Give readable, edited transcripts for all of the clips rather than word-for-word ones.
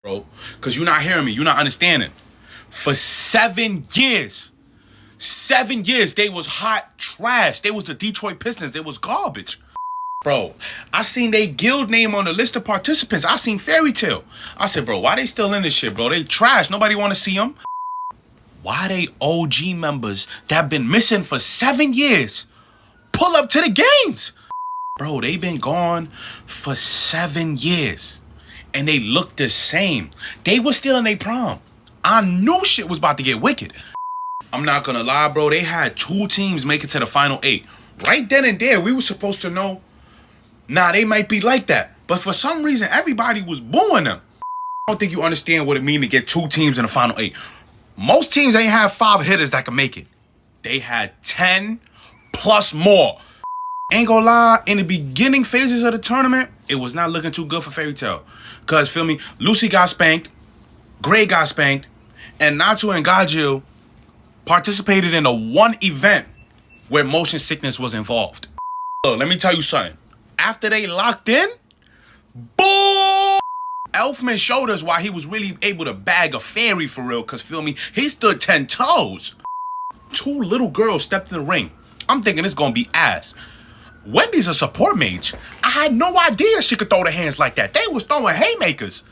bro, because you're not hearing me. You're not understanding. For 7 years, 7 years, they was hot trash. They was the Detroit Pistons. They was garbage. Bro, I seen they guild name on the list of participants. I seen Fairy Tale. I said, bro, why they still in this shit, bro? They trash. Nobody want to see them. Why they OG members that been missing for 7 years pull up to the games? Bro, they been gone for 7 years. And they look the same. They was still in their prime. I knew shit was about to get wicked. I'm not gonna lie, bro. They had 2 teams make it to the final 8. Right then and there, we were supposed to know, nah, they might be like that. But for some reason, everybody was booing them. I don't think you understand what it means to get 2 teams in the final 8. Most teams ain't have 5 hitters that can make it. They had 10 plus more. Ain't gonna lie, in the beginning phases of the tournament, it was not looking too good for Fairy Tale. Cause, feel me, Lucy got spanked, Gray got spanked, and Natsu and Gajeel participated in the one event where motion sickness was involved. Look, let me tell you something. After they locked in, boom! Elfman showed us why he was really able to bag a fairy for real, cause feel me, he stood 10 toes. 2 little girls stepped in the ring. I'm thinking it's gonna be ass. Wendy's a support mage. I had no idea she could throw the hands like that. They was throwing haymakers.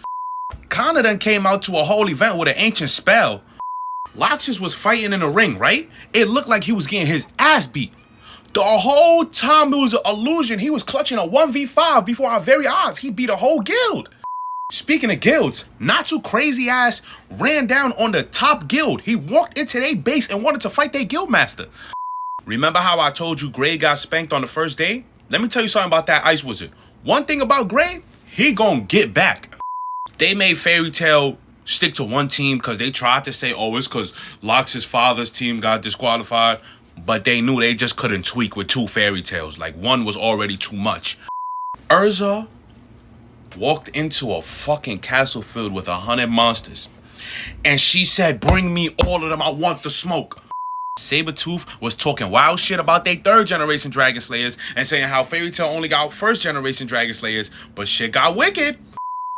Connor done came out to a whole event with an ancient spell. Loxus was fighting in the ring, right? It looked like he was getting his ass beat. The whole time it was an illusion. He was clutching a 1v5 before our very eyes. He beat a whole guild. Speaking of guilds, Natsu crazy ass ran down on the top guild. He walked into their base and wanted to fight their guild master. Remember how I told you Gray got spanked on the first day? Let me tell you something about that Ice Wizard. One thing about Gray, he gonna get back. They made Fairy Tale stick to one team because they tried to say, oh, it's because Lox's father's team got disqualified. But they knew they just couldn't tweak with 2 Fairy Tales. Like, one was already too much. Erza walked into a fucking castle filled with 100 monsters. And she said, bring me all of them, I want the smoke. Sabertooth was talking wild shit about their 3rd generation Dragon Slayers and saying how Fairy Tale only got 1st generation Dragon Slayers, but shit got wicked.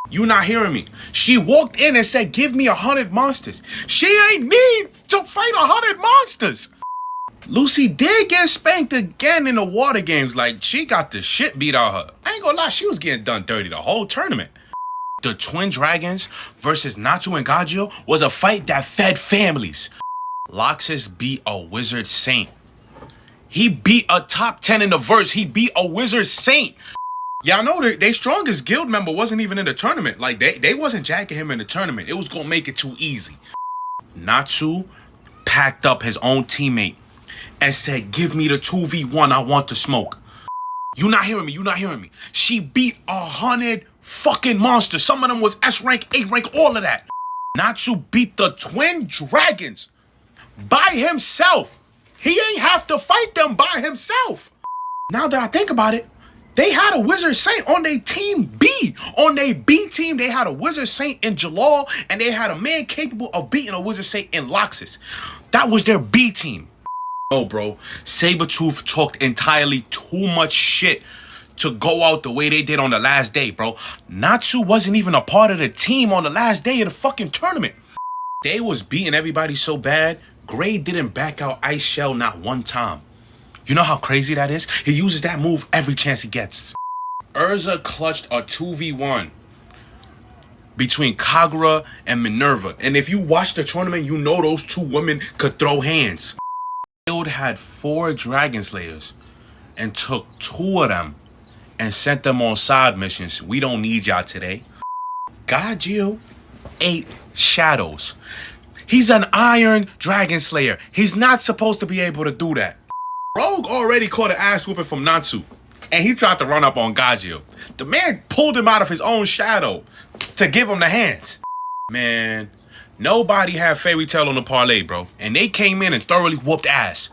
You not hearing me. She walked in and said, give me 100 monsters. She ain't need to fight 100 monsters. Lucy did get spanked again in the water games. Like, she got the shit beat out of her. I ain't gonna lie, she was getting done dirty the whole tournament. The Twin Dragons versus Natsu and Gajeel was a fight that fed families. Loxus beat a Wizard Saint. He beat a top 10 in the verse. He beat a Wizard Saint. Y'all know their strongest guild member wasn't even in the tournament. Like, they wasn't jacking him in the tournament. It was gonna make it too easy. Natsu packed up his own teammate and said, give me the 2v1, I want the smoke. You not hearing me, you not hearing me. She beat 100 fucking monsters. Some of them was S rank, A rank, all of that. Natsu beat the Twin Dragons by himself. He ain't have to fight them by himself. Now that I think about it, they had a Wizard Saint on their team B. On their B team, they had a Wizard Saint in Jalal, and they had a man capable of beating a Wizard Saint in Loxus. That was their B team. No, bro. Sabertooth talked entirely too much shit to go out the way they did on the last day, bro. Natsu wasn't even a part of the team on the last day of the fucking tournament. They was beating everybody so bad, Gray didn't back out Ice Shell not one time. You know how crazy that is? He uses that move every chance he gets. Erza clutched a 2v1 between Kagura and Minerva. And if you watch the tournament, you know those 2 women could throw hands. Guild had 4 Dragon Slayers and took 2 of them and sent them on side missions. We don't need y'all today. Gajeel ate shadows. He's an Iron Dragon Slayer. He's not supposed to be able to do that. Rogue already caught an ass whooping from Natsu, and he tried to run up on Gajeel. The man pulled him out of his own shadow to give him the hands. Man, nobody had Fairy Tale on the parlay, bro. And they came in and thoroughly whooped ass.